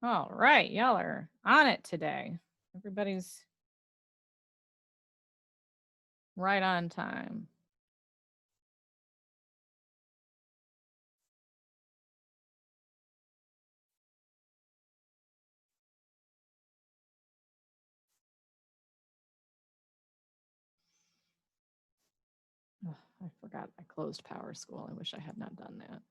All right, y'all are on it today. Everybody's right on time. Ugh, I forgot I closed Power School. I wish I had not done that.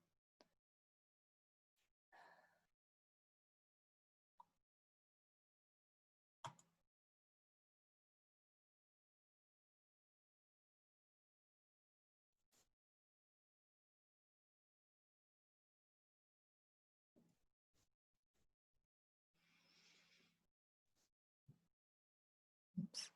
Oops.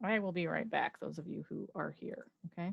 I will be right back, those of you who are here, okay?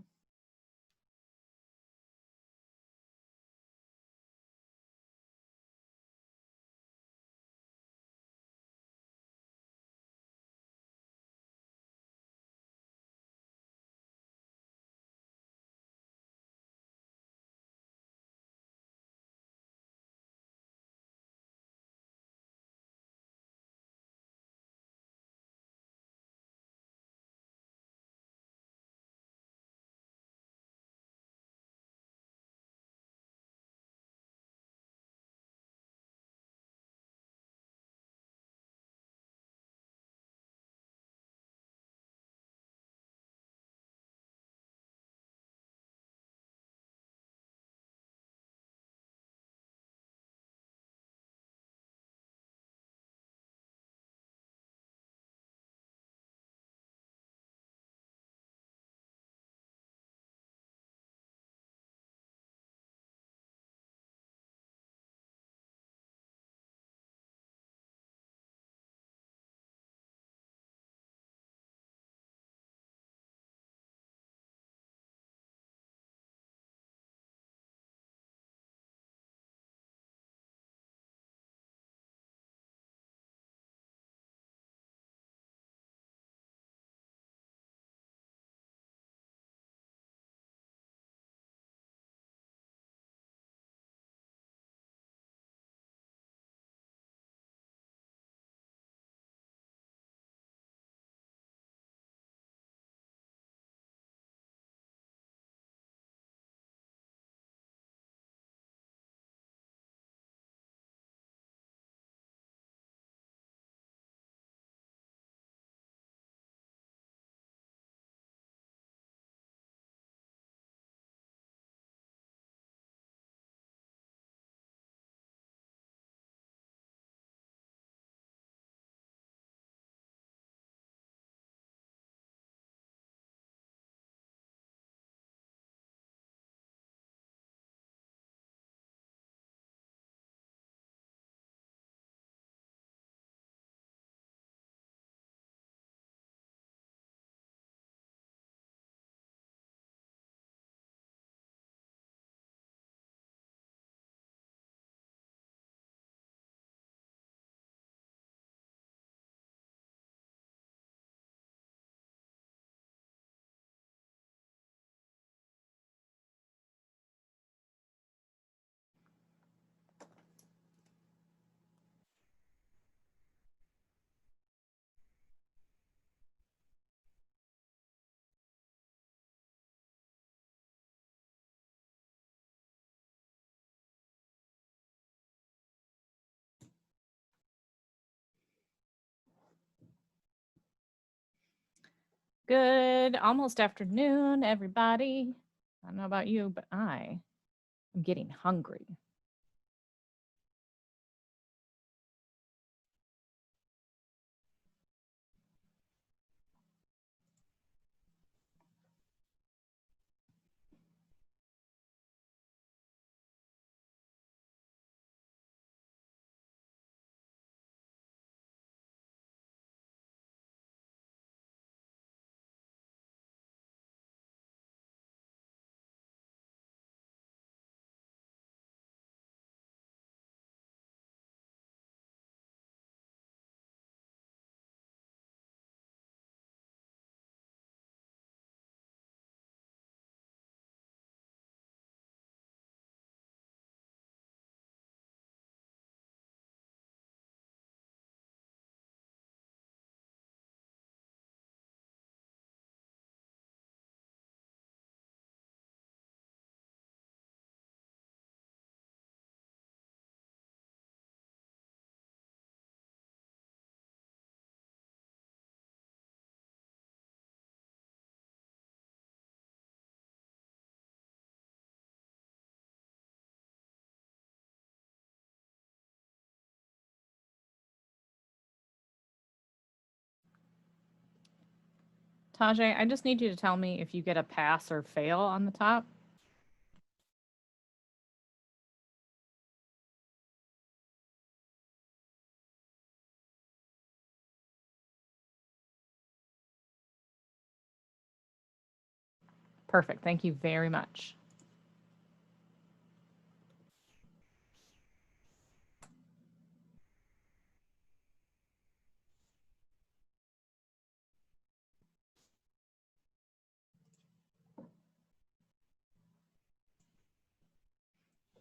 Good, almost afternoon, everybody. I don't know about you, but I am getting hungry. Tajay, I just need you to tell me if you get a pass or fail on the top. Perfect. Thank you very much.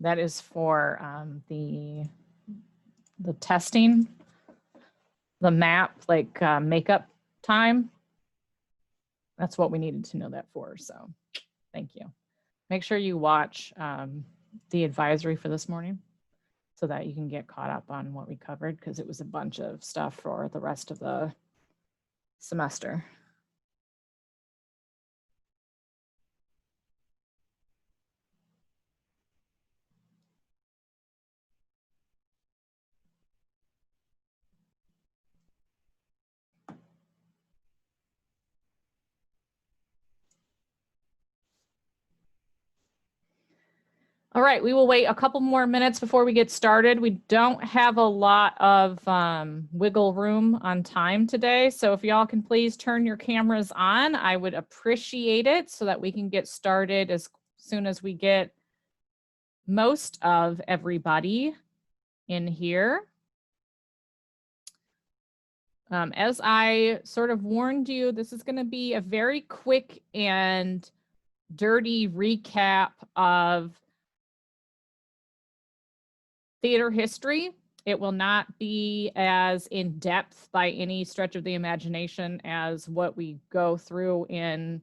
That is for the testing, the map, like makeup time. That's what we needed to know that for. So thank you. Make sure you watch the advisory for this morning so that you can get caught up on what we covered, because it was a bunch of stuff for the rest of the semester. All right, we will wait a couple more minutes before we get started. We don't have a lot of wiggle room on time today. So if y'all can please turn your cameras on, I would appreciate it so that we can get started as soon as we get most of everybody in here. As I sort of warned you, this is going to be a very quick and dirty recap of theater history. It will not be as in depth by any stretch of the imagination as what we go through in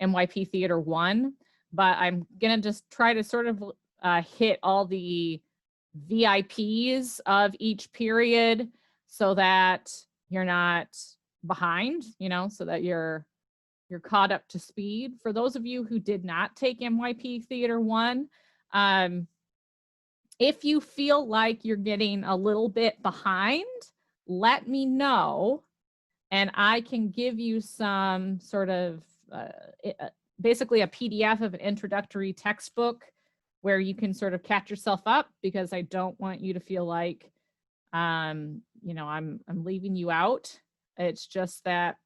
MYP Theater 1, but I'm going to just try to sort of hit all the VIPs of each period so that you're not behind, you know, so that you're caught up to speed. For those of you who did not take MYP Theater 1, if you feel like you're getting a little bit behind, let me know and I can give you some sort of basically a PDF of an introductory textbook where you can sort of catch yourself up, because I don't want you to feel like you know, I'm leaving you out. It's just that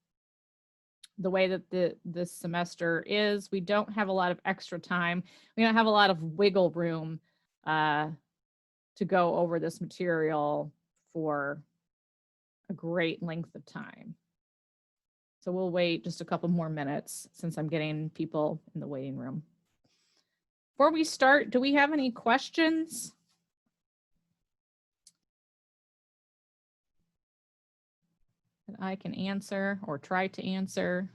the way that this semester is, we don't have a lot of extra time. We don't have a lot of wiggle room to go over this material for a great length of time. So we'll wait just a couple more minutes since I'm getting people in the waiting room. Before we start, do we have any questions? That I can answer or try to answer.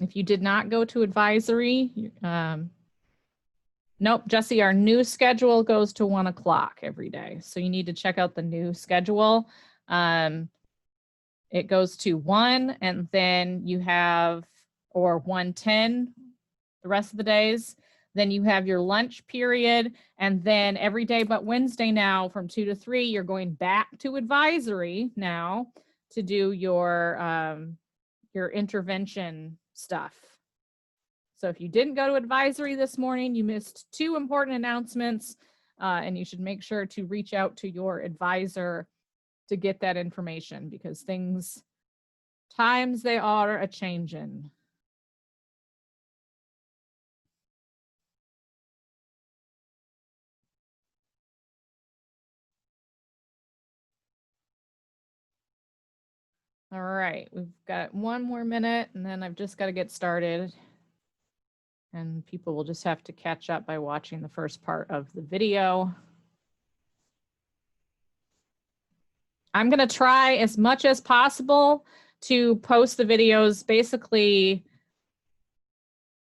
If you did not go to advisory, nope, Jesse, our new schedule goes to 1 o'clock every day. So you need to check out the new schedule. It goes to 1, and then you have or 1:10 the rest of the days. Then you have your lunch period. And then every day but Wednesday now from 2 to 3, you're going back to advisory now to do your intervention stuff. So if you didn't go to advisory this morning, you missed 2 important announcements, and you should make sure to reach out to your advisor to get that information, because times they are a changing. All right, we've got 1 more minute and then I've just got to get started. And people will just have to catch up by watching the first part of the video. I'm going to try as much as possible to post the videos basically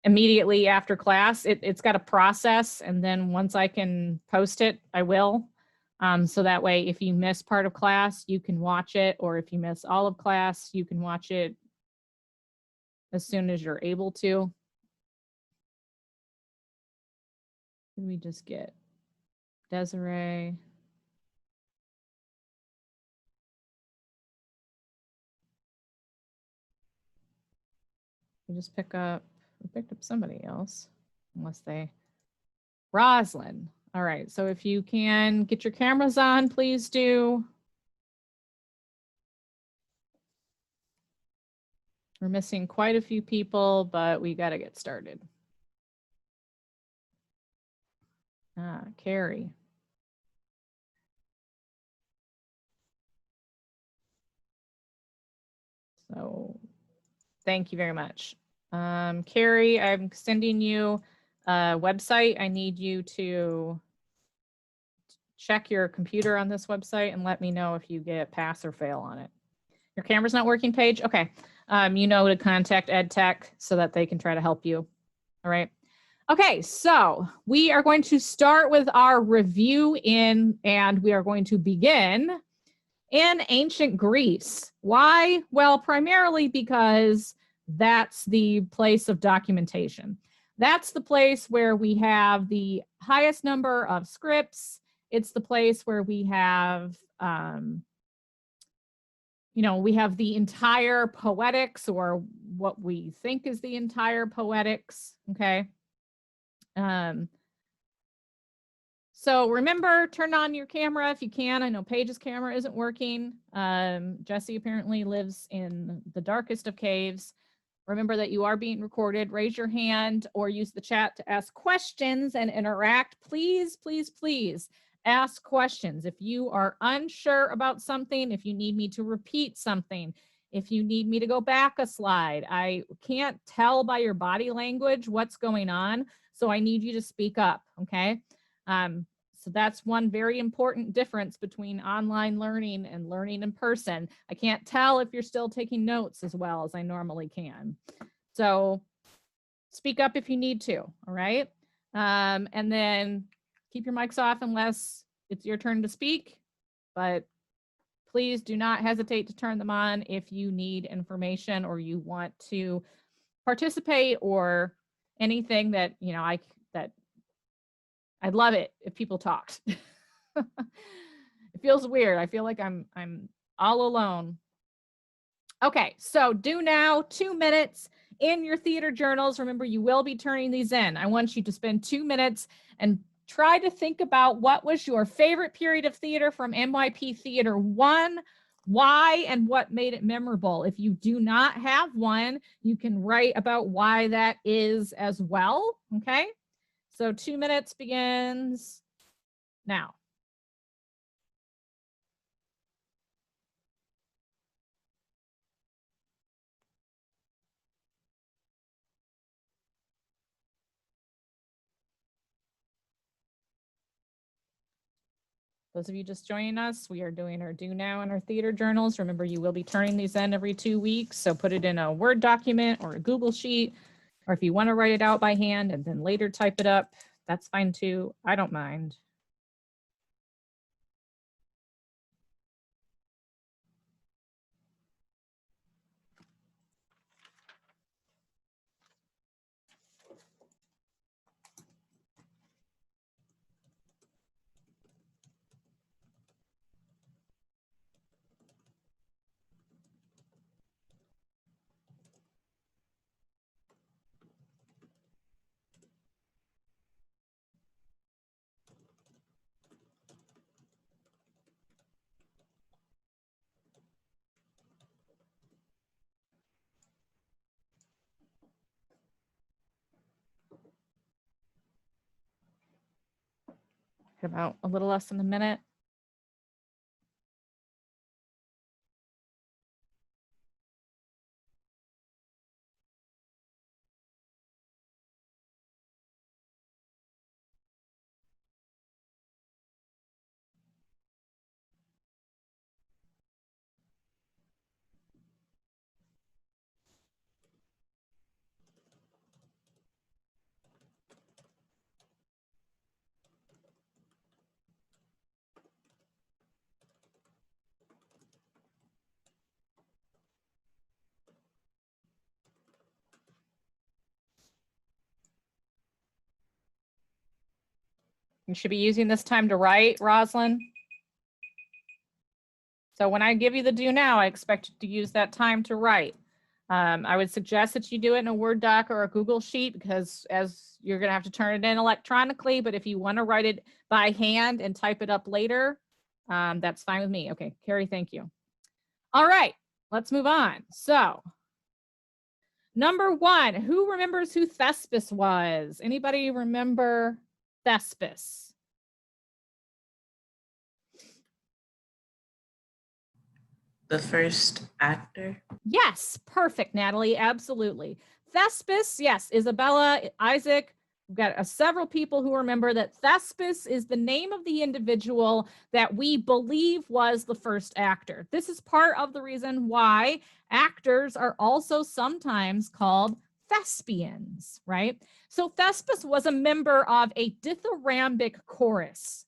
immediately after class. It's got a process, and then once I can post it, I will. So that way, if you miss part of class, you can watch it, or if you miss all of class, you can watch it as soon as you're able to. Let me just get Desiree. We just picked up somebody else, unless Roslyn. All right, so if you can get your cameras on, please do. We're missing quite a few people, but we got to get started. Carrie. So thank you very much. Carrie, I'm sending you a website. I need you to check your computer on this website and let me know if you get pass or fail on it. Your camera's not working, Paige? Okay. You know to contact EdTech so that they can try to help you. All right. Okay, so we are going to start with our review and we are going to begin in ancient Greece. Why? Well, primarily because that's the place of documentation. That's the place where we have the highest number of scripts. It's the place where we have, we have the entire poetics, or what we think is the entire poetics, okay? So remember, turn on your camera if you can. I know Paige's camera isn't working. Jesse apparently lives in the darkest of caves. Remember that you are being recorded. Raise your hand or use the chat to ask questions and interact. Please, please, please ask questions. If you are unsure about something, if you need me to repeat something, if you need me to go back a slide, I can't tell by your body language what's going on. So I need you to speak up, okay? So that's one very important difference between online learning and learning in person. I can't tell if you're still taking notes as well as I normally can. So speak up if you need to, all right? And then keep your mics off unless it's your turn to speak, but please do not hesitate to turn them on if you need information or you want to participate or anything that, I'd love it if people talked. It feels weird. I feel like I'm all alone. Okay, so do now 2 minutes in your theater journals. Remember, you will be turning these in. I want you to spend 2 minutes and try to think about what was your favorite period of theater from MYP Theater 1, why, and what made it memorable. If you do not have one, you can write about why that is as well, okay? So 2 minutes begins now. Those of you just joining us, we are doing our do now in our theater journals. Remember, you will be turning these in every 2 weeks. So put it in a Word document or a Google Sheet, or if you want to write it out by hand and then later type it up, that's fine too. I don't mind. about a little less than a minute. You should be using this time to write, Rosalind. So when I give you the do now, I expect you to use that time to write. I would suggest that you do it in a Word doc or a Google Sheet, because as you're going to have to turn it in electronically, but if you want to write it by hand and type it up later, that's fine with me. Okay, Carrie, thank you. All right, let's move on. So number 1, who remembers who Thespis was? Anybody remember Thespis? The first actor? Yes, perfect, Natalie, absolutely. Thespis, yes, Isabella, Isaac, we've got several people who remember that Thespis is the name of the individual that we believe was the first actor. This is part of the reason why actors are also sometimes called thespians, right? So Thespis was a member of a dithyrambic chorus.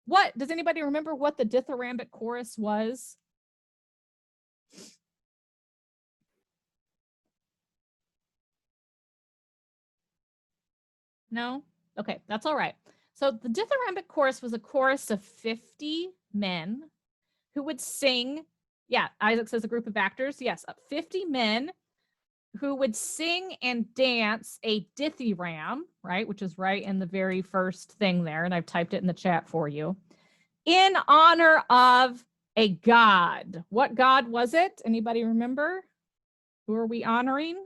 What, does anybody remember what the dithyrambic chorus was? No? Okay, that's all right. So the dithyrambic chorus was a chorus of 50 men who would sing. Yeah, Isaac says a group of actors. Yes, 50 men who would sing and dance a dithyramb, right, which is right in the very first thing there, and I've typed it in the chat for you, in honor of a god. What god was it? Anybody remember? Who are we honoring?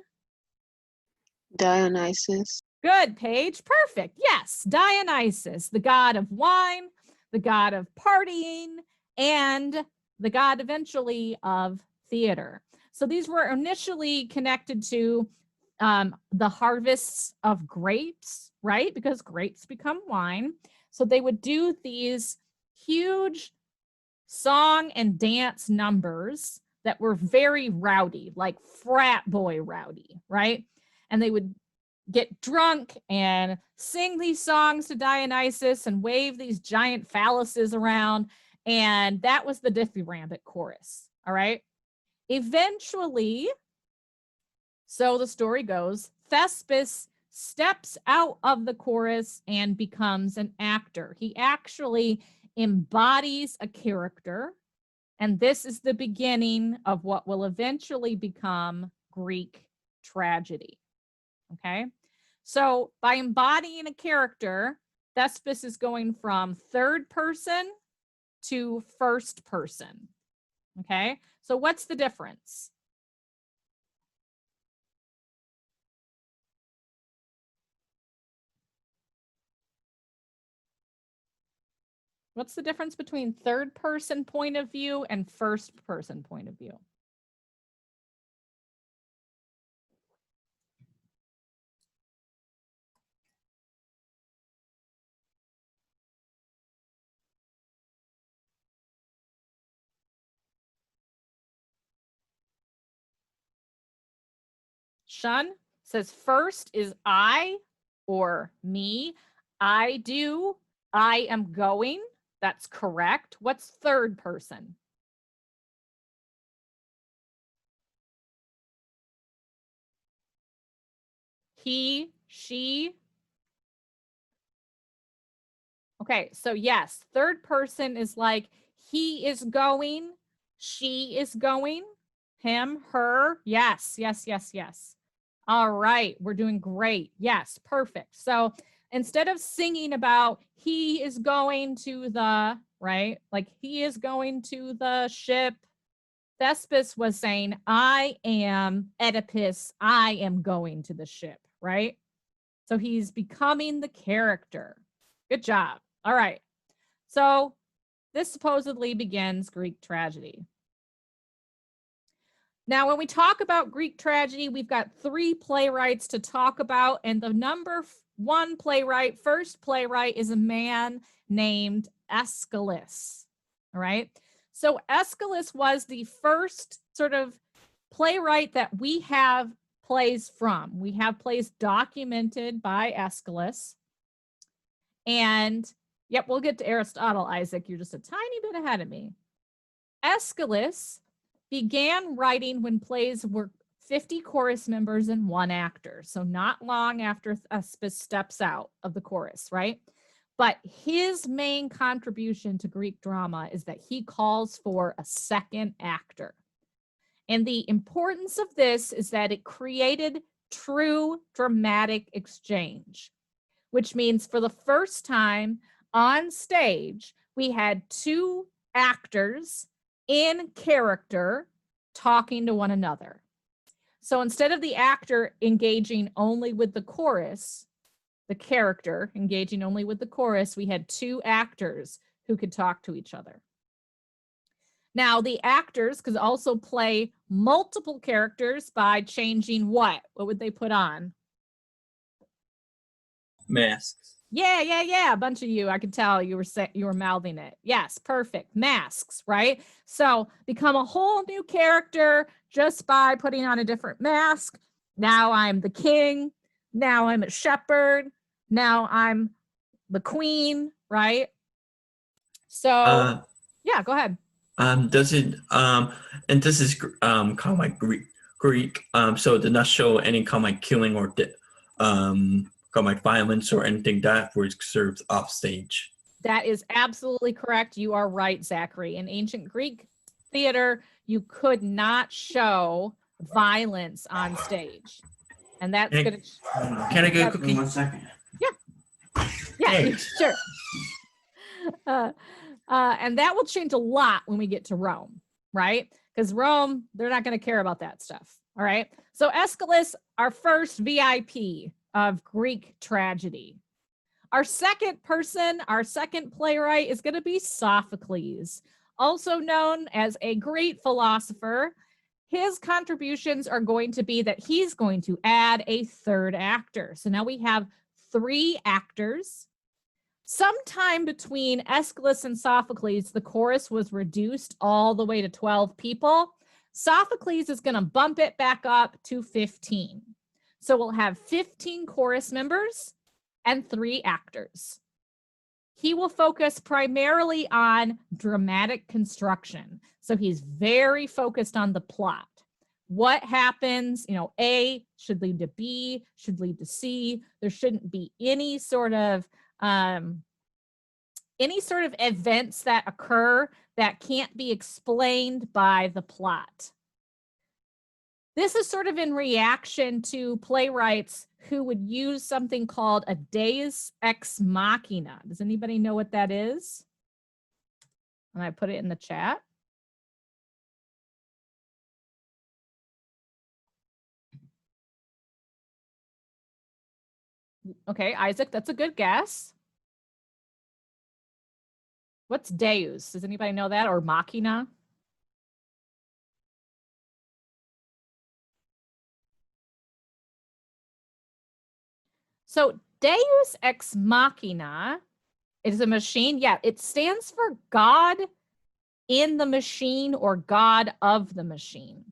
Dionysus. Good, Paige. Perfect. Yes, Dionysus, the god of wine, the god of partying, and the god eventually of theater. So these were initially connected to the harvests of grapes, right? Because grapes become wine. So they would do these huge song and dance numbers that were very rowdy, like frat boy rowdy, right? And they would get drunk and sing these songs to Dionysus and wave these giant phalluses around. And that was the dithyrambic chorus. All right. Eventually, so the story goes, Thespis steps out of the chorus and becomes an actor. He actually embodies a character. And this is the beginning of what will eventually become Greek tragedy. Okay. So by embodying a character, Thespis is going from third person to first person. Okay. So what's the difference? What's the difference between third person point of view and first person point of view? Shun says first is I or me. I do. I am going. That's correct. What's third person? He, she. Okay, so yes, third person is like he is going, she is going, him, her. Yes, yes, yes, yes. All right, we're doing great. Yes, perfect. So instead of singing about he is going to the, right, like he is going to the ship, Thespis was saying, I am Oedipus, I am going to the ship, right? So he's becoming the character. Good job. All right. So this supposedly begins Greek tragedy. Now, when we talk about Greek tragedy, we've got 3 playwrights to talk about, and the number 1 playwright, first playwright, is a man named Aeschylus. All right. So Aeschylus was the first sort of playwright that we have plays from. We have plays documented by Aeschylus. And yep, we'll get to Aristotle, Isaac. You're just a tiny bit ahead of me. Aeschylus began writing when plays were 50 chorus members and 1 actor. So not long after Thespis steps out of the chorus, right? But his main contribution to Greek drama is that he calls for a 2nd actor. And the importance of this is that it created true dramatic exchange, which means for the first time on stage, we had 2 actors in character talking to one another. So instead of the actor engaging only with the chorus, the character engaging only with the chorus, we had 2 actors who could talk to each other. Now, the actors could also play multiple characters by changing what? What would they put on? Masks. Yeah. A bunch of you, I could tell you were mouthing it. Yes, perfect. Masks, right? So become a whole new character just by putting on a different mask. Now I'm the king. Now I'm a shepherd. Now I'm the queen, right? So yeah, go ahead. Does it and this is kind of like Greek so it did not show any kind of like killing or kind of like violence or anything that was served off stage. That is absolutely correct. You are right, Zachary. In ancient Greek theater, you could not show violence on stage. And that's going to... Can I get a cookie? 1 second. Yeah, Thanks. sure. And that will change a lot when we get to Rome, right? Because Rome, they're not going to care about that stuff. All right. So Aeschylus, our first VIP of Greek tragedy. Our second person, our second playwright is going to be Sophocles, also known as a great philosopher. His contributions are going to be that he's going to add a 3rd actor. So now we have 3 actors. Sometime between Aeschylus and Sophocles, the chorus was reduced all the way to 12 people. Sophocles is going to bump it back up to 15. So we'll have 15 chorus members and 3 actors. He will focus primarily on dramatic construction. So he's very focused on the plot. What happens, A should lead to B, should lead to C. There shouldn't be any sort of events that occur that can't be explained by the plot. This is sort of in reaction to playwrights who would use something called a deus ex machina. Does anybody know what that is? And I put it in the chat. Okay, Isaac, that's a good guess. What's deus? Does anybody know that? Or machina? So deus ex machina is a machine. Yeah, it stands for God in the machine or God of the machine.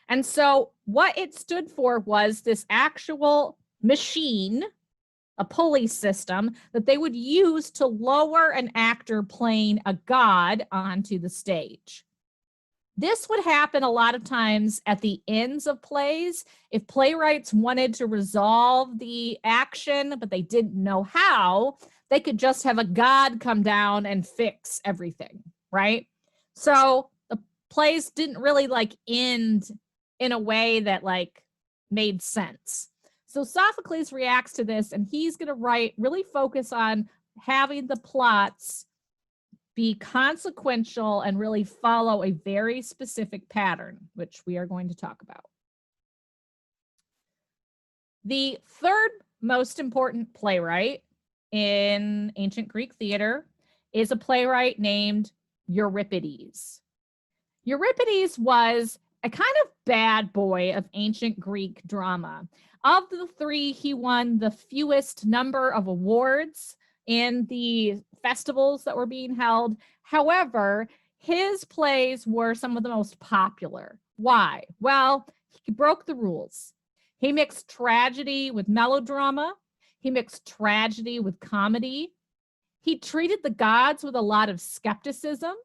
And so what it stood for was this actual machine, a pulley system that they would use to lower an actor playing a god onto the stage. This would happen a lot of times at the ends of plays. If playwrights wanted to resolve the action, but they didn't know how, they could just have a god come down and fix everything, right? So the plays didn't really end in a way that made sense. So Sophocles reacts to this, and he's going to really focus on having the plots be consequential and really follow a very specific pattern, which we are going to talk about. The third most important playwright in ancient Greek theater is a playwright named Euripides. Euripides was a kind of bad boy of ancient Greek drama. Of the three, he won the fewest number of awards in the festivals that were being held. However, his plays were some of the most popular. Why? Well, he broke the rules. He mixed tragedy with melodrama. He mixed tragedy with comedy. He treated the gods with a lot of skepticism.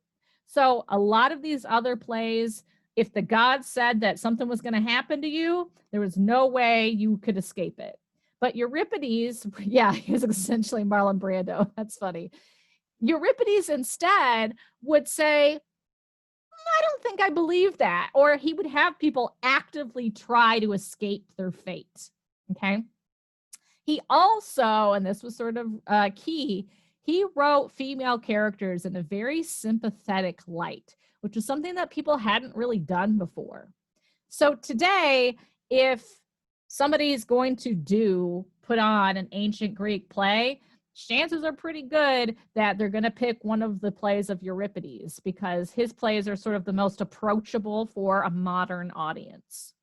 So a lot of these other plays, if the gods said that something was going to happen to you, there was no way you could escape it. But Euripides, yeah, he was essentially Marlon Brando. That's funny. Euripides instead would say, I don't think I believe that. Or he would have people actively try to escape their fate. Okay. He also, and this was sort of key, he wrote female characters in a very sympathetic light, which is something that people hadn't really done before. So today, if somebody's going to put on an ancient Greek play, chances are pretty good that they're going to pick one of the plays of Euripides because his plays are sort of the most approachable for a modern audience.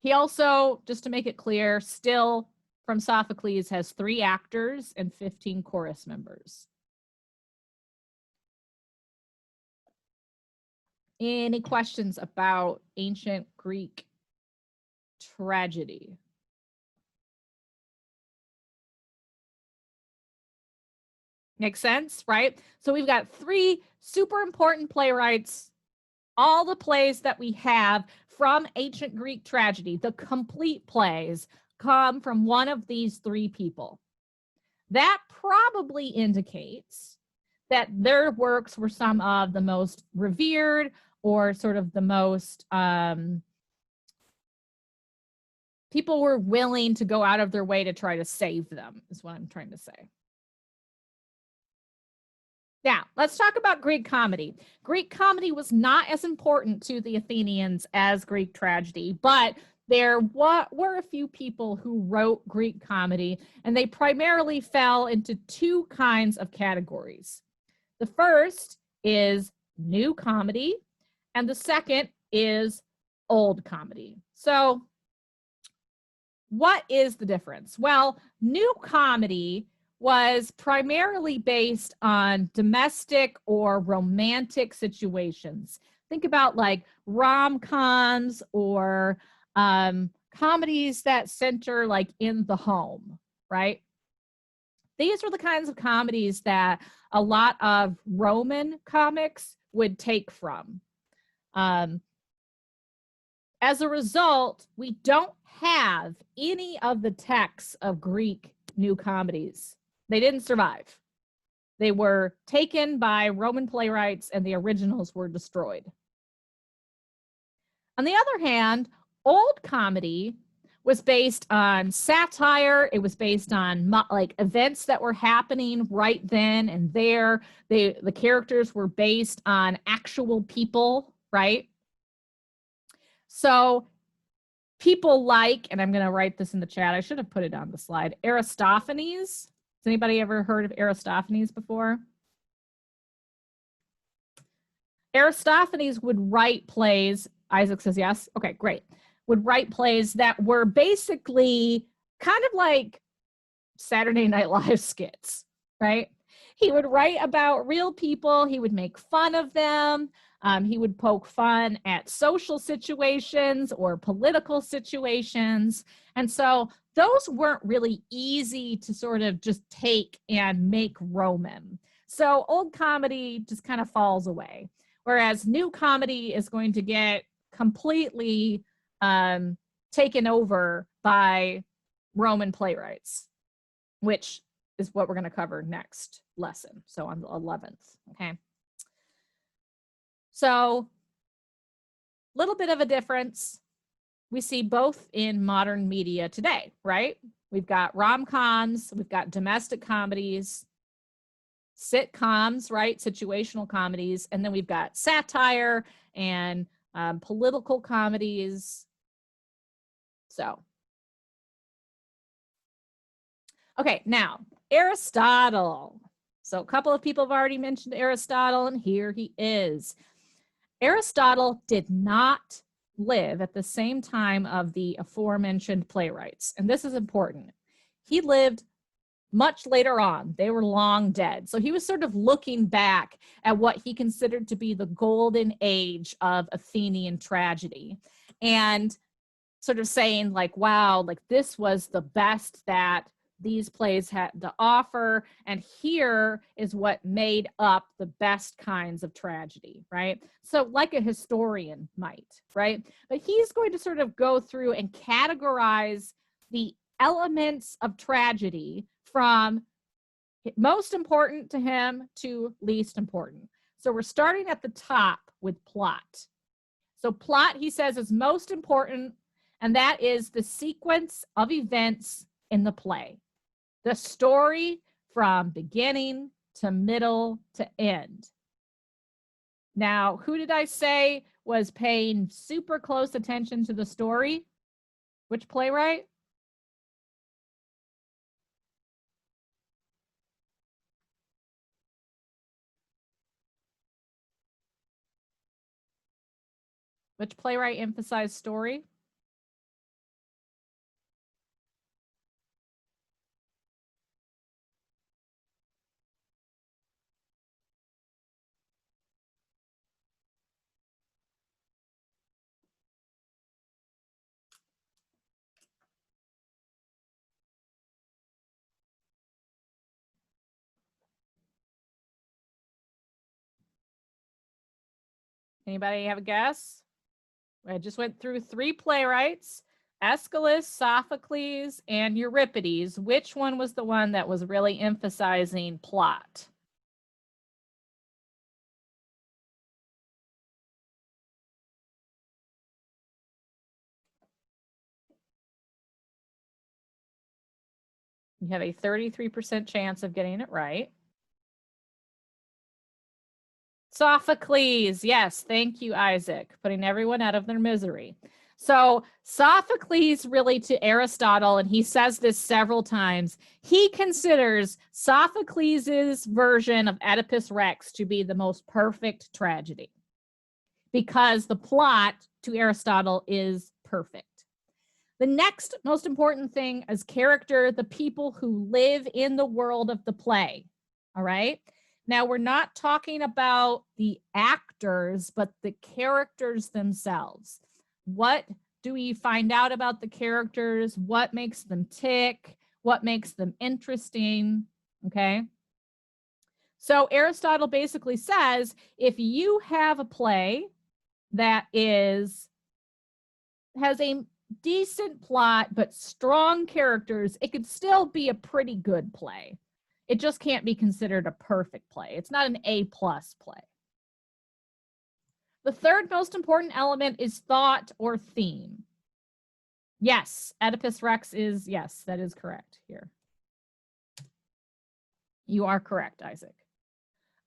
He also, just to make it clear, still from Sophocles has 3 actors and 15 chorus members. Any questions about ancient Greek tragedy? Makes sense, right? So we've got 3 super important playwrights. All the plays that we have from ancient Greek tragedy, the complete plays, come from one of these 3 people. That probably indicates that their works were some of the most revered or sort of the most people were willing to go out of their way to try to save them, is what I'm trying to say. Now, let's talk about Greek comedy. Greek comedy was not as important to the Athenians as Greek tragedy, but there were a few people who wrote Greek comedy, and they primarily fell into 2 kinds of categories. The first is new comedy, and the second is old comedy. So what is the difference? Well, new comedy was primarily based on domestic or romantic situations. Think about like rom-coms or comedies that center like in the home, right? These were the kinds of comedies that a lot of Roman comics would take from. As a result, we don't have any of the texts of Greek new comedies. They didn't survive. They were taken by Roman playwrights and the originals were destroyed. On the other hand, old comedy was based on satire. It was based on like events that were happening right then and there. The characters were based on actual people, right? So people like, and I'm going to write this in the chat. I should have put it on the slide. Aristophanes. Has anybody ever heard of Aristophanes before? Aristophanes would write plays. Isaac says yes. Okay, great. Would write plays that were basically kind of like Saturday Night Live skits, right? He would write about real people. He would make fun of them. He would poke fun at social situations or political situations. And so those weren't really easy to sort of just take and make Roman. So old comedy just kind of falls away. Whereas new comedy is going to get completely taken over by Roman playwrights, which is what we're going to cover next lesson. So on the 11th, okay? So a little bit of a difference we see both in modern media today, right? We've got rom-coms, we've got domestic comedies, sitcoms, right? Situational comedies, and then we've got satire and political comedies. So Okay, now Aristotle. So a couple of people have already mentioned Aristotle, and here he is. Aristotle did not live at the same time of the aforementioned playwrights, and this is important. He lived much later on. They were long dead. So he was sort of looking back at what he considered to be the golden age of Athenian tragedy and sort of saying like, wow, like this was the best that these plays had to offer. And here is what made up the best kinds of tragedy, right? So like a historian might, right? But he's going to sort of go through and categorize the elements of tragedy from most important to him to least important. So we're starting at the top with plot. So plot, he says, is most important, and that is the sequence of events in the play. The story from beginning to middle to end. Now, who did I say was paying super close attention to the story? Which playwright? Which playwright emphasized story? Anybody have a guess? I just went through 3 playwrights, Aeschylus, Sophocles, and Euripides. Which one was the one that was really emphasizing plot? You have a 33% chance of getting it right. Sophocles, yes, thank you, Isaac, putting everyone out of their misery. So Sophocles really to Aristotle, and he says this several times, he considers Sophocles's version of Oedipus Rex to be the most perfect tragedy because the plot to Aristotle is perfect. The next most important thing is character, the people who live in the world of the play, all right? Now, we're not talking about the actors, but the characters themselves. What do we find out about the characters? What makes them tick? What makes them interesting? Okay. So Aristotle basically says, if you have a play that has a decent plot, but strong characters, it could still be a pretty good play. It just can't be considered a perfect play. It's not an A+ play. The third most important element is thought or theme. Yes, Oedipus Rex is, yes, that is correct here. You are correct, Isaac.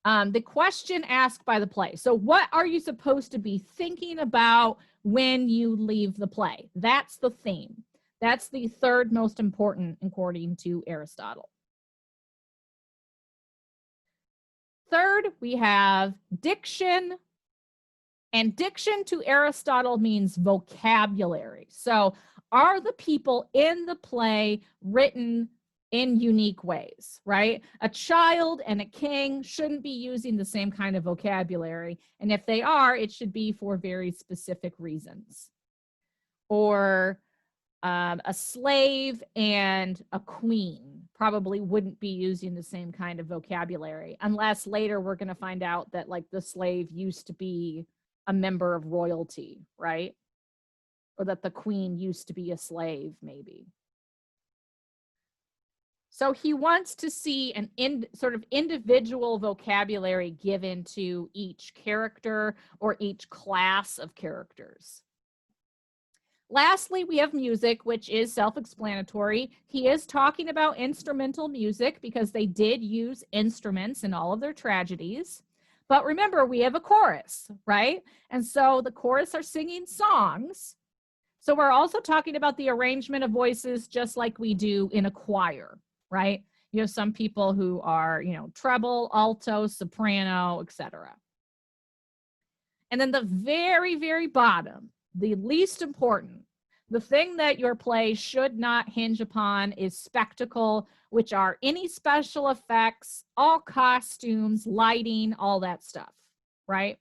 The question asked by the play. So what are you supposed to be thinking about when you leave the play? That's the theme. That's the third most important according to Aristotle. Third, we have diction. And diction to Aristotle means vocabulary. So are the people in the play written in unique ways, right? A child and a king shouldn't be using the same kind of vocabulary. And if they are, it should be for very specific reasons. Or a slave and a queen probably wouldn't be using the same kind of vocabulary, unless later we're going to find out that like the slave used to be a member of royalty, right? Or that the queen used to be a slave, maybe. So he wants to see an sort of individual vocabulary given to each character or each class of characters. Lastly, we have music, which is self-explanatory. He is talking about instrumental music because they did use instruments in all of their tragedies. But remember, we have a chorus, right? And so the chorus are singing songs. So we're also talking about the arrangement of voices just like we do in a choir, right? You have some people who are, treble, alto, soprano, etc. And then the very, very bottom, the least important, the thing that your play should not hinge upon is spectacle, which are any special effects, all costumes, lighting, all that stuff, right?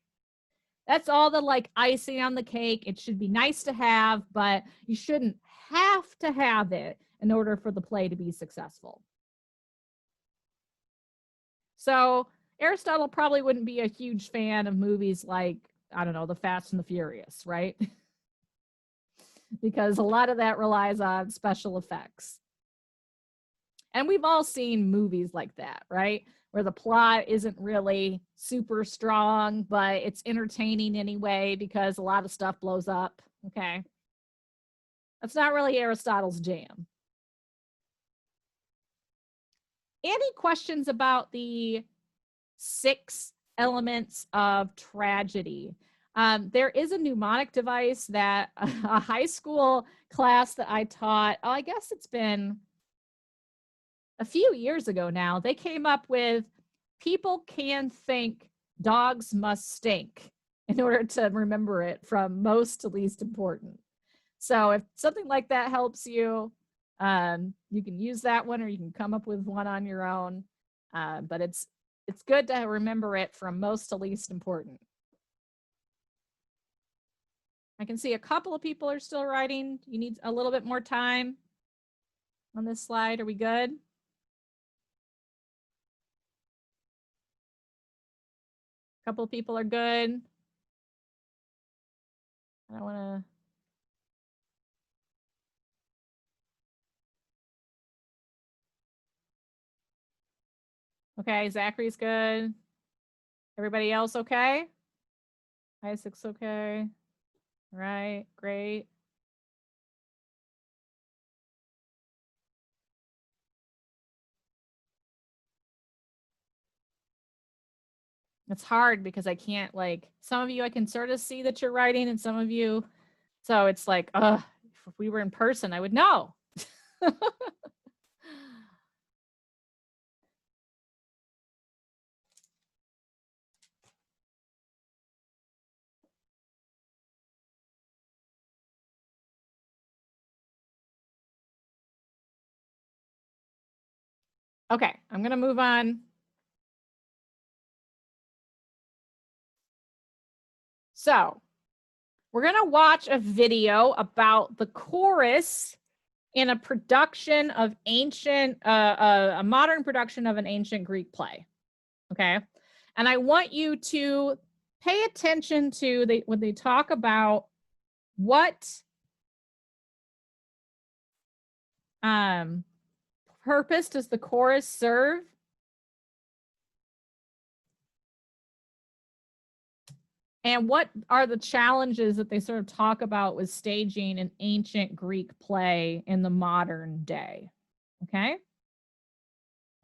That's all the like icing on the cake. It should be nice to have, but you shouldn't have to have it in order for the play to be successful. So Aristotle probably wouldn't be a huge fan of movies like, I don't know, The Fast and the Furious, right? Because a lot of that relies on special effects. And we've all seen movies like that, right? Where the plot isn't really super strong, but it's entertaining anyway because a lot of stuff blows up, okay? That's not really Aristotle's jam. Any questions about the 6 elements of tragedy? There is a mnemonic device that a high school class that I taught, I guess it's been a few years ago now, they came up with people can think, dogs must stink in order to remember it from most to least important. So if something like that helps you, you can use that one or you can come up with one on your own. But it's good to remember it from most to least important. I can see a couple of people are still writing. You need a little bit more time on this slide. Are we good? A couple of people are good. I don't want to. Okay, Zachary's good. Everybody else okay? Isaac's okay. All right, great. It's hard because I can't some of you I can sort of see that you're writing and some of you, so it's like, if we were in person, I would know. Okay, I'm going to move on. So we're going to watch a video about the chorus in a production of a modern production of an ancient Greek play. Okay. And I want you to pay attention to when they talk about what purpose does the chorus serve? And what are the challenges that they sort of talk about with staging an ancient Greek play in the modern day? Okay.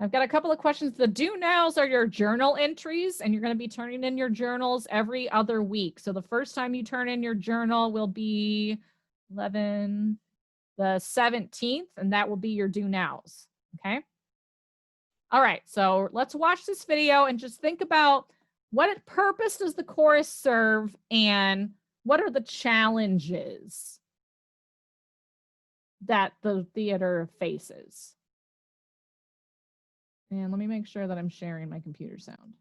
I've got a couple of questions. The do nows are your journal entries, and you're going to be turning in your journals every other week. So the first time you turn in your journal will be the 17th, and that will be your do nows. Okay. All right. So let's watch this video and just think about what purpose does the chorus serve and what are the challenges that the theater faces? And let me make sure that I'm sharing my computer sound.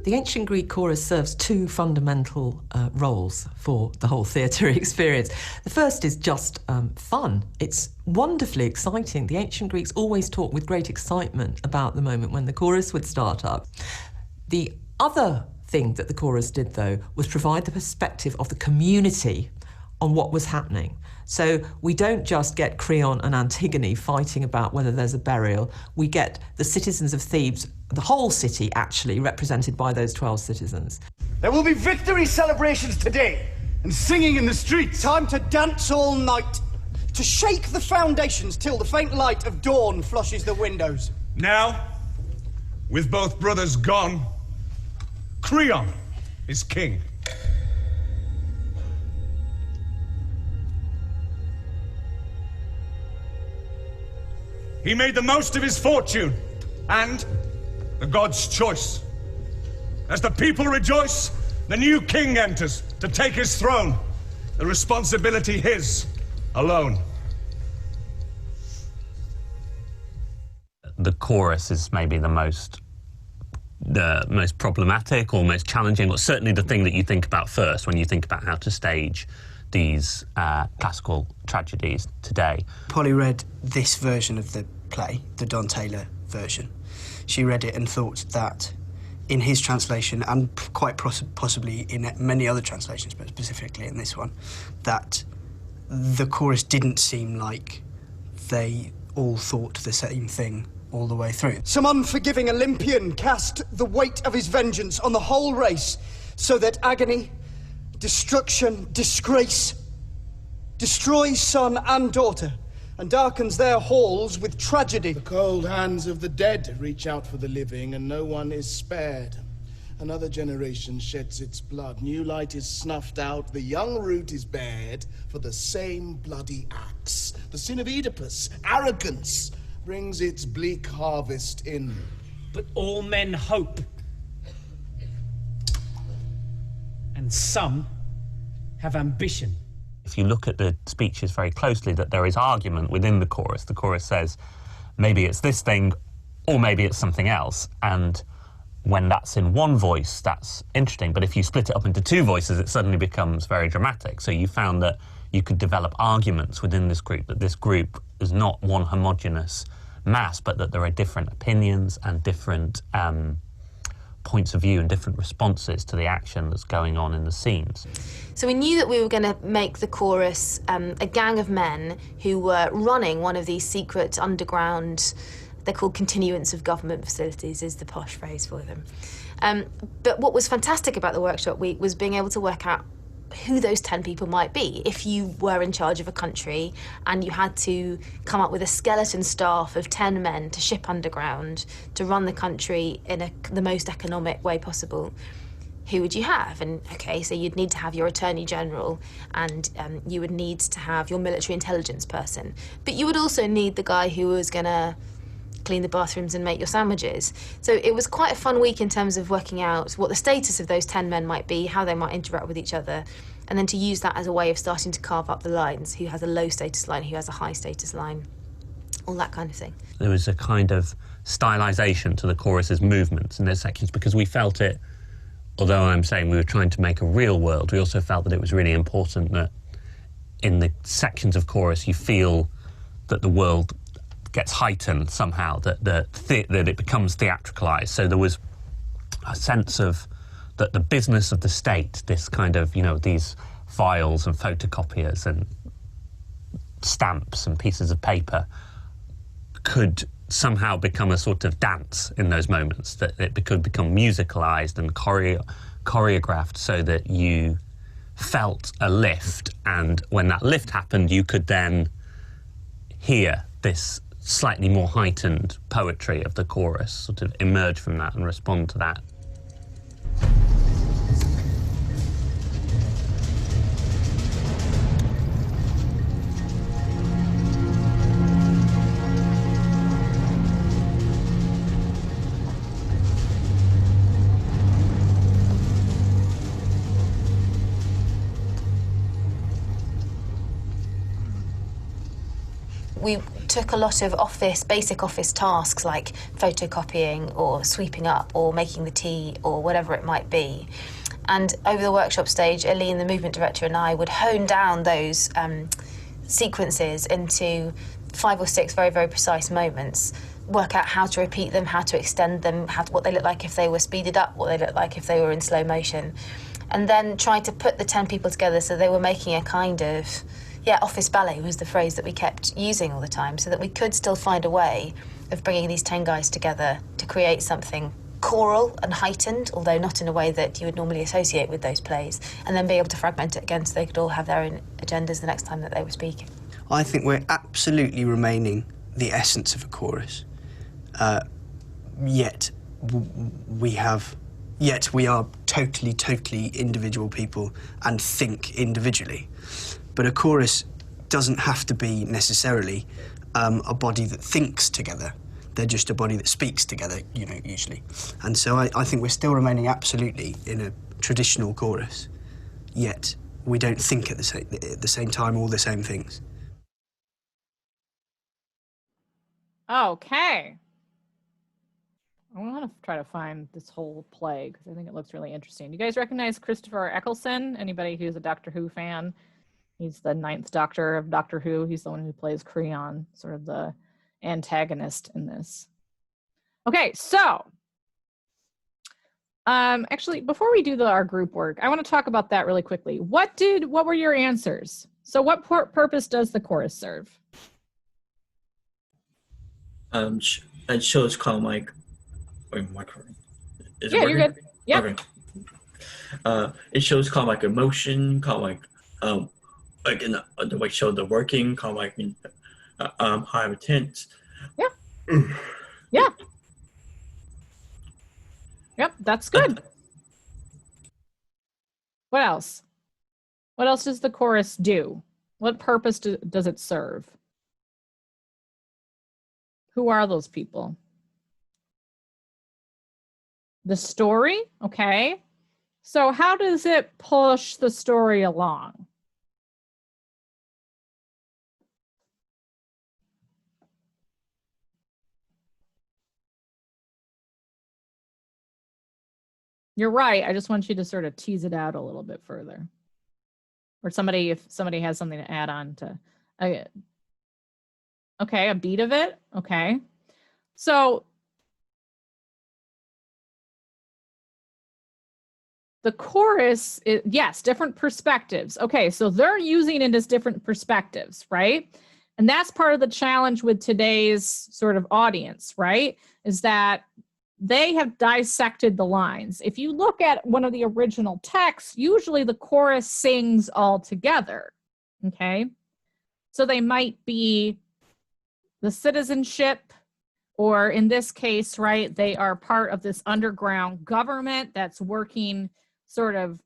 The ancient Greek chorus serves 2 fundamental roles for the whole theatre experience. The first is just fun. It's wonderfully exciting. The ancient Greeks always talked with great excitement about the moment when the chorus would start up. The other thing that the chorus did, though, was provide the perspective of the community on what was happening. So we don't just get Creon and Antigone fighting about whether there's a burial. We get the citizens of Thebes, the whole city actually, represented by those 12 citizens. There will be victory celebrations today and singing in the streets. Time to dance all night, to shake the foundations till the faint light of dawn flushes the windows. Now, with both brothers gone, Creon is king. He made the most of his fortune and the gods' choice. As the people rejoice, the new king enters to take his throne. The responsibility his alone. The chorus is maybe the most problematic or most challenging, or certainly the thing that you think about first when you think about how to stage these classical tragedies today. Polly read this version of the play, the Don Taylor version. She read it and thought that in his translation, and quite possibly in many other translations, but specifically in this one, that the chorus didn't seem like they all thought the same thing all the way through. Some unforgiving Olympian cast the weight of his vengeance on the whole race, so that agony, destruction, disgrace destroys son and daughter, and darkens their halls with tragedy. The cold hands of the dead reach out for the living, and no one is spared. Another generation sheds its blood. New light is snuffed out. The young root is bared for the same bloody axe. The sin of Oedipus, arrogance, brings its bleak harvest in. But all men hope. And some have ambition. If you look at the speeches very closely, that there is argument within the chorus. The chorus says, maybe it's this thing, or maybe it's something else. And when that's in one voice, that's interesting. But if you split it up into two voices, it suddenly becomes very dramatic. So you found that you could develop arguments within this group, that this group is not one homogeneous mass, but that there are different opinions and different points of view and different responses to the action that's going on in the scenes. So we knew that we were going to make the chorus a gang of men who were running one of these secret underground, they're called continuance of government facilities, is the posh phrase for them. But what was fantastic about the workshop week was being able to work out who those 10 people might be. If you were in charge of a country and you had to come up with a skeleton staff of 10 men to ship underground to run the country in the most economic way possible, who would you have? And okay, so you'd need to have your Attorney General, and you would need to have your military intelligence person. But you would also need the guy who was gonna clean the bathrooms and make your sandwiches. So it was quite a fun week in terms of working out what the status of those 10 men might be, how they might interact with each other, and then to use that as a way of starting to carve up the lines, who has a low status line, who has a high status line, all that kind of thing. There was a kind of stylization to the chorus's movements in their sections, because we felt it, although I'm saying we were trying to make a real world, we also felt that it was really important that in the sections of chorus you feel that the world gets heightened somehow, that it becomes theatricalized. So there was a sense of that the business of the state, this kind of, these files and photocopiers and stamps and pieces of paper, could somehow become a sort of dance in those moments, that it could become musicalized and choreographed so that you felt a lift, and when that lift happened you could then hear this slightly more heightened poetry of the chorus sort of emerge from that and respond to that. We took a lot of basic office tasks like photocopying or sweeping up or making the tea or whatever it might be. And over the workshop stage, Aline, the movement director, and I would hone down those sequences into 5 or 6 very, very precise moments, work out how to repeat them, how to extend them, what they look like if they were speeded up, what they look like if they were in slow motion. And then try to put the 10 people together so they were making a kind of, office ballet was the phrase that we kept using all the time, so that we could still find a way of bringing these 10 guys together to create something choral and heightened, although not in a way that you would normally associate with those plays, and then be able to fragment it again so they could all have their own agendas the next time that they were speaking. I think we're absolutely remaining the essence of a chorus, yet we are totally individual people and think individually. But a chorus doesn't have to be necessarily a body that thinks together. They're just a body that speaks together, you know, usually. And so I think we're still remaining absolutely in a traditional chorus, yet we don't think at the same time all the same things. Okay. I want to try to find this whole play because I think it looks really interesting. You guys recognize Christopher Eccleston? Anybody who's a Doctor Who fan? He's the 9th Doctor of Doctor Who. He's the one who plays Creon, sort of the antagonist in this. Okay, so actually, before we do our group work, I want to talk about that really quickly. What were your answers? So what purpose does the chorus serve? It shows kind of like, wait, my current. Is it Yeah, working? you're good. Yep. Okay. It shows kind of like emotion, kind of like in the way show the working, kind of like in high intense. Yeah. Yeah. Yep, that's good. What else? What else does the chorus do? What purpose does it serve? Who are those people? The story, okay. So how does it push the story along? You're right. I just want you to sort of tease it out a little bit further. Or if somebody has something to add on to. Okay, a beat of it. Okay. So the chorus, yes, different perspectives. Okay, so they're using it as different perspectives, right? And that's part of the challenge with today's sort of audience, right? Is that they have dissected the lines. If you look at one of the original texts, usually the chorus sings all together, okay? So they might be the citizenship, or in this case, right, they are part of this underground government that's working sort of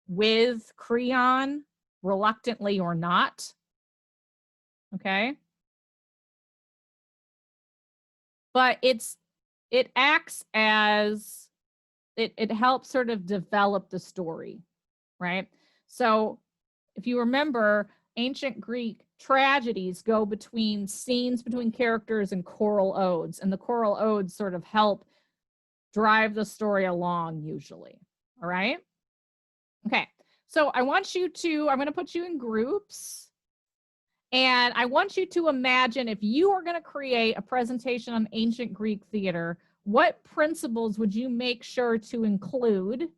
with Creon, reluctantly or not, okay? But it acts as, it helps sort of develop the story, right? So if you remember, ancient Greek tragedies go between scenes between characters and choral odes, and the choral odes sort of help drive the story along usually, all right? Okay, so I'm going to put you in groups, and I want you to imagine if you are going to create a presentation on ancient Greek theater, what principles would you make sure to include?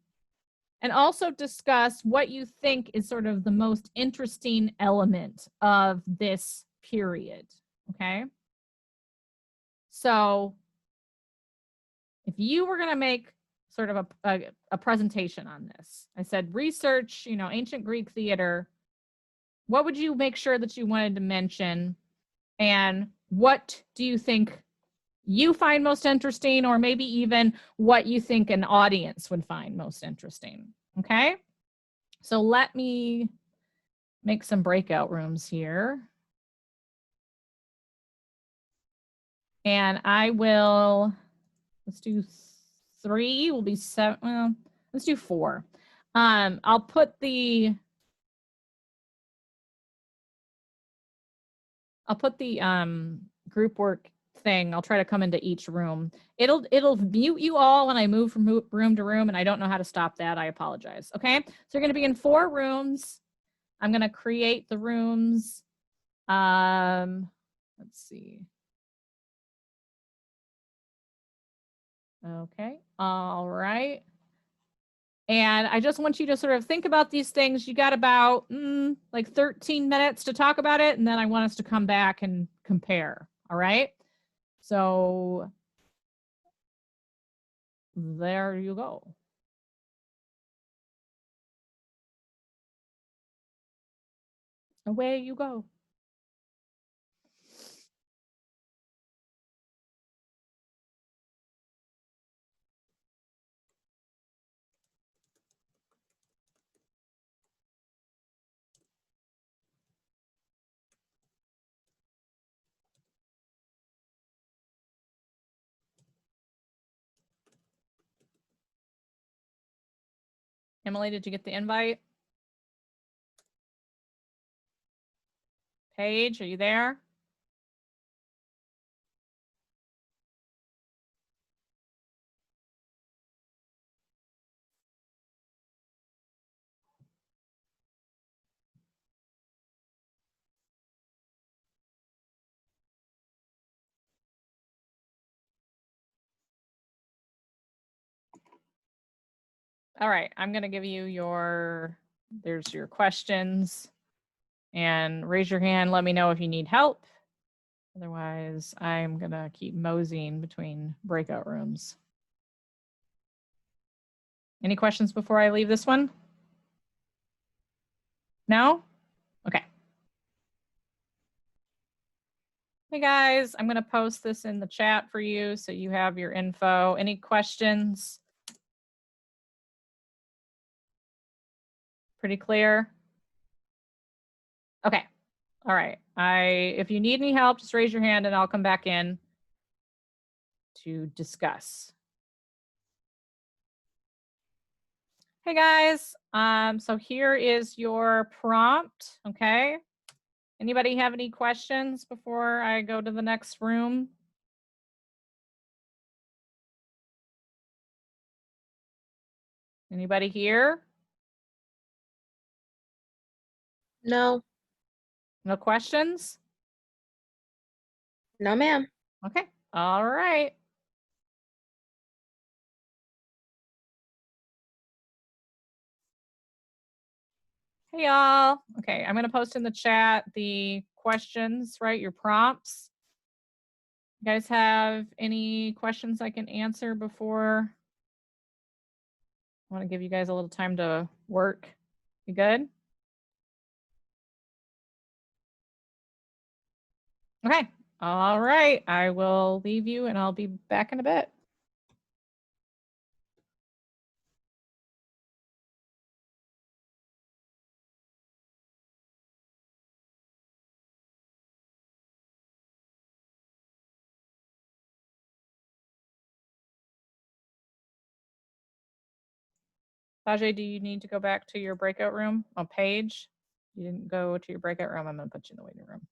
And also discuss what you think is sort of the most interesting element of this period, okay? So if you were going to make sort of a presentation on this, I said research, you know, ancient Greek theater, what would you make sure that you wanted to mention? And what do you think you find most interesting, or maybe even what you think an audience would find most interesting, okay? So let me make some breakout rooms here. And I will, let's do 3, will be 7, well, let's do 4. I'll put the group work thing. I'll try to come into each room. It'll mute you all when I move from room to room, and I don't know how to stop that. I apologize. Okay, so you're going to be in 4 rooms. I'm going to create the rooms. Let's see. Okay, all right. And I just want you to sort of think about these things. You got about like 13 minutes to talk about it, and then I want us to come back and compare. All right. So there you go. Away you go. Emily, did you get the invite? Paige, are you there? All right, I'm going to give you there's your questions. And raise your hand, let me know if you need help. Otherwise, I'm going to keep moseying between breakout rooms. Any questions before I leave this one? No? Okay. Hey guys, I'm going to post this in the chat for you so you have your info. Any questions? Pretty clear? Okay. All right. If you need any help, just raise your hand and I'll come back in to discuss. Hey guys, so here is your prompt, okay? Anybody have any questions before I go to the next room? Anybody here? No. No questions? No, ma'am. Okay, all right. Hey y'all. Okay, I'm gonna post in the chat the questions, right? Your prompts. You guys have any questions I can answer before? I want to give you guys a little time to work. You good? Okay. All right. I will leave you and I'll be back in a bit. Tajay, do you need to go back to your breakout room? On Paige? You didn't go to your breakout room. I'm going to put you in the waiting room.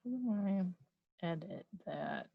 do I edit that?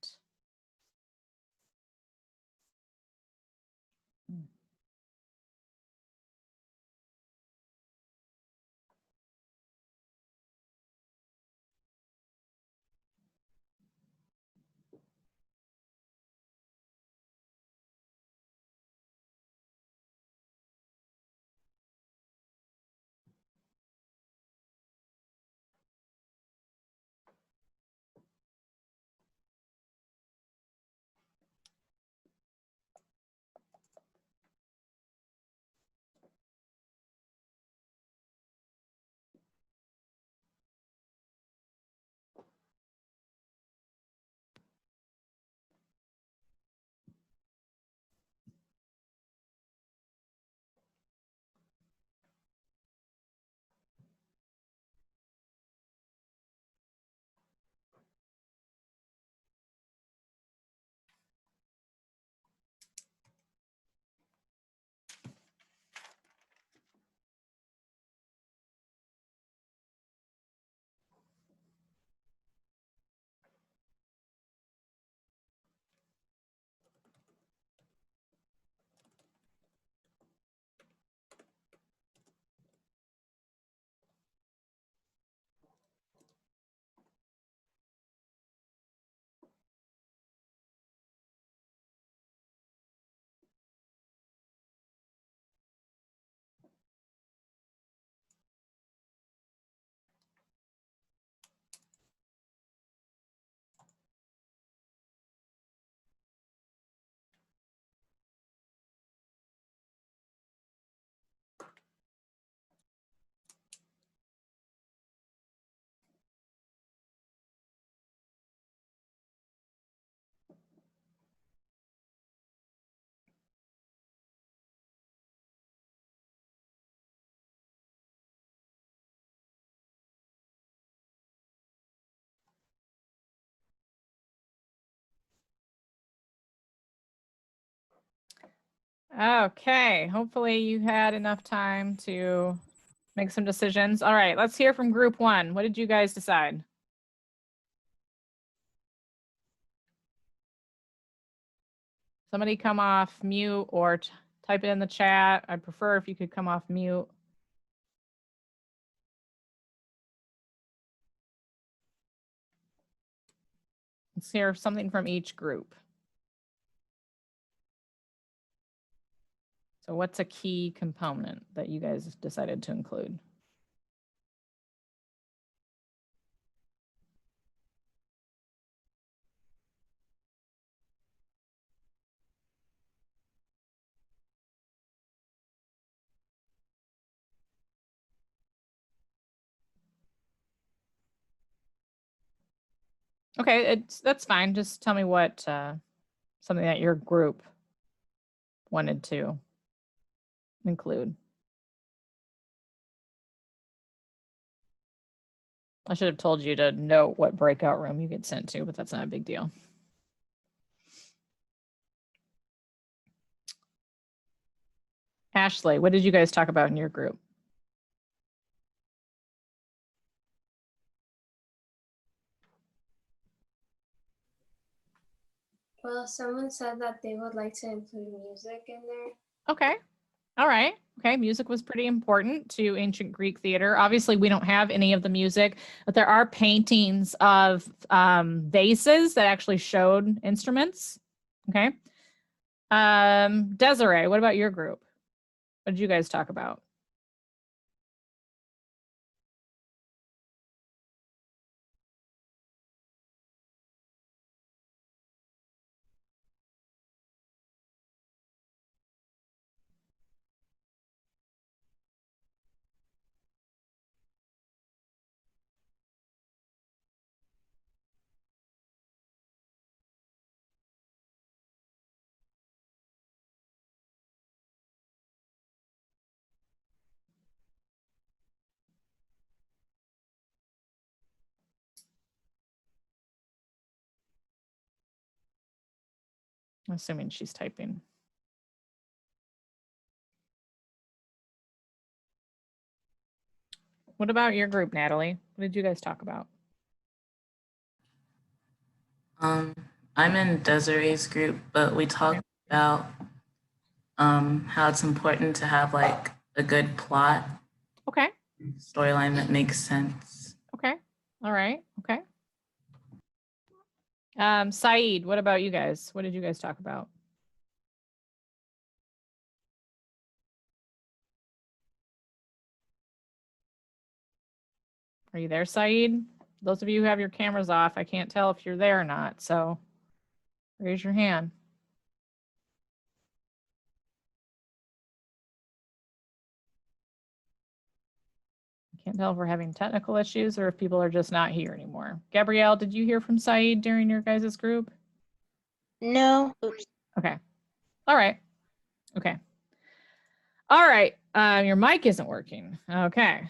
Okay, hopefully you had enough time to make some decisions. All right, let's hear from group one. What did you guys decide? Somebody come off mute or type it in the chat. I'd prefer if you could come off mute. Let's hear something from each group. So what's a key component that you guys decided to include? Okay, that's fine. Just tell me what something that your group wanted to include. I should have told you to note what breakout room you get sent to, but that's not a big deal. Ashley, what did you guys talk about in your group? Well, someone said that they would like to include music in there. Okay. All right. Okay. Music was pretty important to ancient Greek theater. Obviously, we don't have any of the music, but there are paintings of vases that actually showed instruments. Okay. Desiree, what about your group? What did you guys talk about? I'm assuming she's typing. What about your group, Natalie? What did you guys talk about? I'm in Desiree's group, but we talked about how it's important to have like a good plot, Okay. storyline that makes sense. Okay. All right. Okay. Saeed, what about you guys? What did you guys talk about? Are you there, Saeed? Those of you who have your cameras off, I can't tell if you're there or not, so raise your hand. I can't tell if we're having technical issues or if people are just not here anymore. Gabrielle, did you hear from Saeed during your guys' group? No. Oops. Okay. All right. Okay. All right. Your mic isn't working. Okay.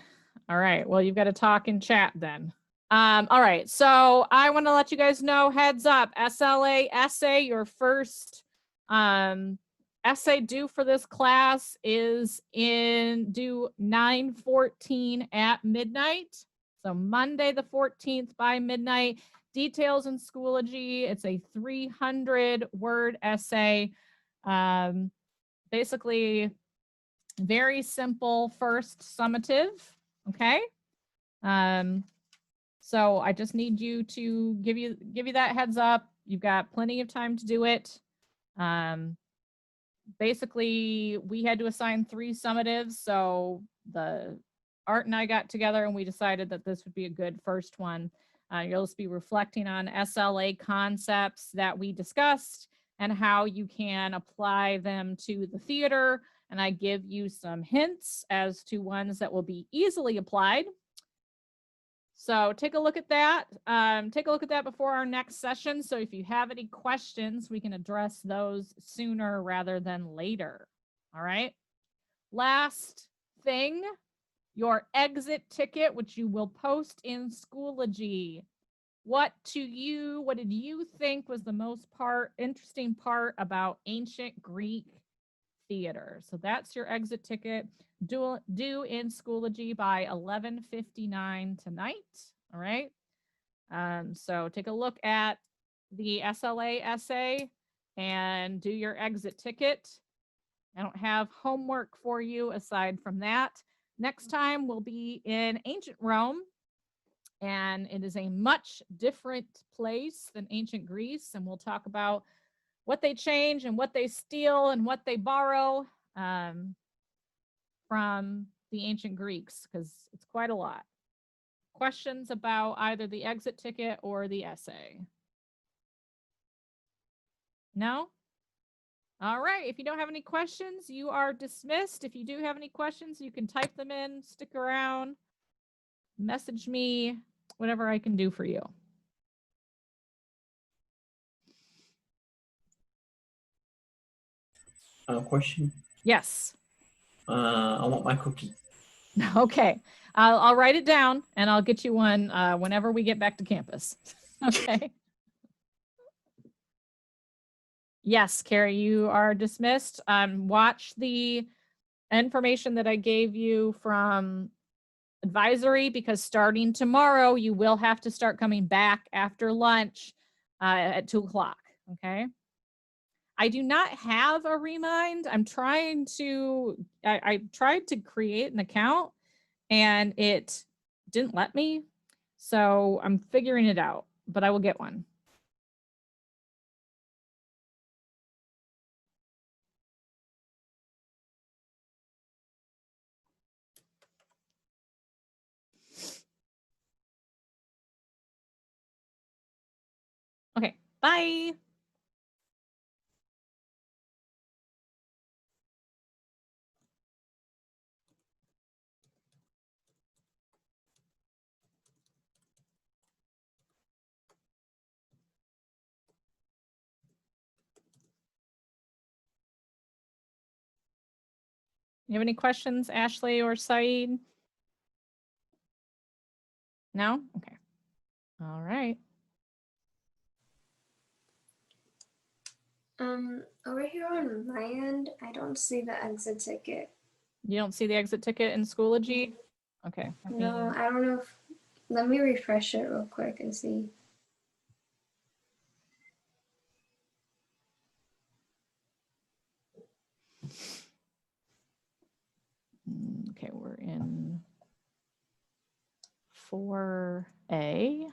All right. Well, you've got to talk in chat then. All right. So I want to let you guys know, heads up, SLA essay, your first essay due for this class is due 9/14 at midnight. So Monday the 14th by midnight. Details in Schoology. It's a 300-word essay. Basically, very simple first summative. Okay. So I just need you to give you that heads up. You've got plenty of time to do it. Basically, we had to assign 3 summatives. So the Art and I got together and we decided that this would be a good first one. You'll just be reflecting on SLA concepts that we discussed and how you can apply them to the theater. And I give you some hints as to ones that will be easily applied. So take a look at that. Take a look at that before our next session. So if you have any questions, we can address those sooner rather than later. All right. Last thing, your exit ticket, which you will post in Schoology. What did you think was the most interesting part about ancient Greek theater? So that's your exit ticket, due in Schoology by 11:59 tonight. All right. So take a look at the SLA essay and do your exit ticket. I don't have homework for you aside from that. Next time we'll be in ancient Rome, and it is a much different place than ancient Greece, and we'll talk about what they change and what they steal and what they borrow from the ancient Greeks, because it's quite a lot. Questions about either the exit ticket or the essay? No? All right. If you don't have any questions, you are dismissed. If you do have any questions, you can type them in, stick around, message me, whatever I can do for you. Question? Yes. I want my cookie. Okay. I'll write it down and I'll get you one whenever we get back to campus. Okay. Yes, Carrie, you are dismissed. Watch the information that I gave you from advisory, because starting tomorrow, you will have to start coming back after lunch at 2 o'clock. Okay. I do not have a remind. I tried to create an account and it didn't let me. So I'm figuring it out, but I will get one. Okay, bye. You have any questions, Ashley or Saeed? No? Okay. All right. Over here on my end, I don't see the exit ticket. You don't see the exit ticket in Schoology? Okay. No, I don't know if, let me refresh it real quick and see. Okay, we're in 4A.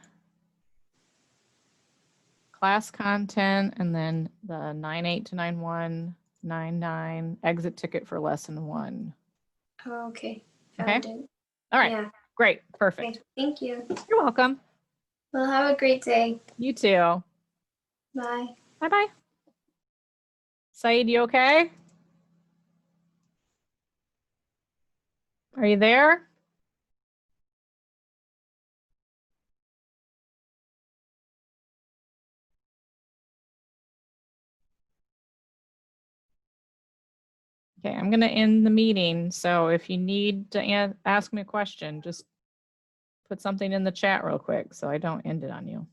Class content, and then the 9.8 to 9.1, 9.9, exit ticket for lesson 1. Oh, okay. Okay. Found it. All right, Yeah. great, perfect. Okay. Thank you. You're welcome. Well, have a great day. You too. Bye. Bye-bye. Saeed, you okay? Are you there? Okay, I'm going to end the meeting. So if you need to ask me a question, just put something in the chat real quick so I don't end it on you.